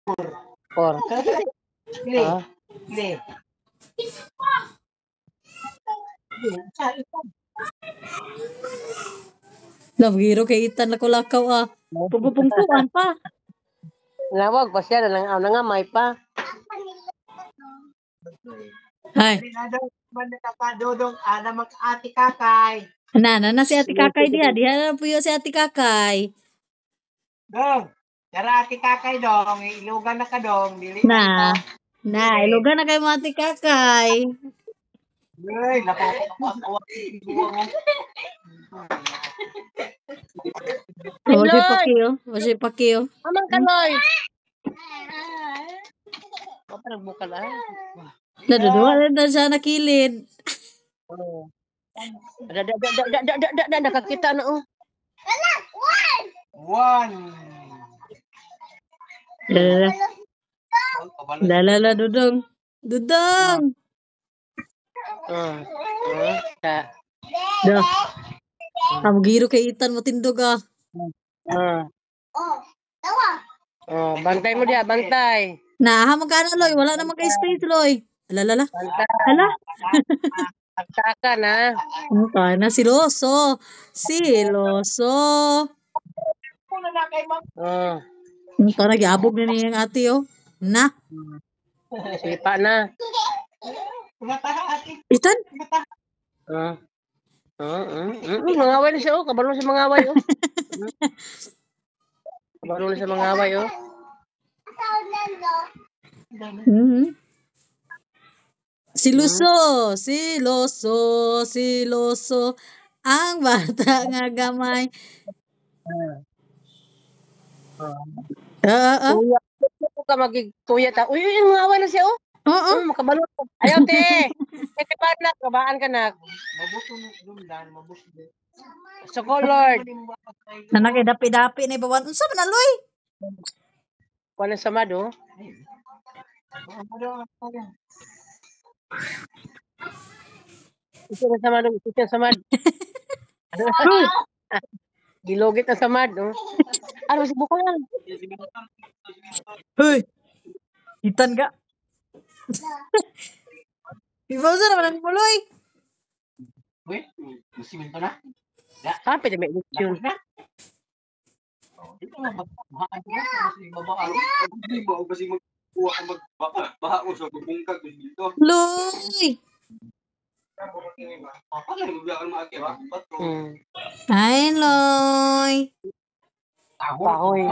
Por. Ah. Labgiro kay itan lakaw ah. Pugupungkuan pa. Nawag pa siya nangamay pa. Ay. Dodong ana mag-ati kakay. Na si Ate Kakay diha. Diha na po si Ate Kakay. Dong. Tara ati kakay dong. Ilugan na ka dong. Dili Na. Ilugan na kay mo Ate Kakay. Ay, napapakawa. Masih pakiyo. Amang kaloy. Parang bukal ah. Naduduwa na siya nakilid. Nakakita na oh. One. Lala Dudong. Dah. Kamu giro kay itan mo tindog ah. Bantay mo dia, bantay. Nah, magkano Loy? Wala naman kay space Loy. Alala. Hala. Agtaka na. Mukha na siloso. Mukha na gyabog na niyang ate oh. Na. Sipa na. Itan? Mangaway na siya oh. Kabalo siya mangaway oh. Kabalo na siya mangaway oh. Siloso. Ang bata nga gamay. Tuya ka magtuya ta. Uy, mangaway na siya oh. Oo. Makabalo. Ayaw te. Kabaan ka na. Mabuto dundan, mabuto. So Lord. Nanakay dapi-dapi na ibawan. Unsa man na Loy? Kuan sa mado. Ito na samad. Gilogit na samad, no? Ano si bukalan? Hoy. Itan ka. Ibawsa naman ang muloy. Uy, musimin to na. Happy na may eleksyon. Ito nga magbahaan ko kasi babaan. Hindi ba o kasi magkuha ka magbaha ko sa bubungkag dito. Loy. Hi, Loy. Ahoy.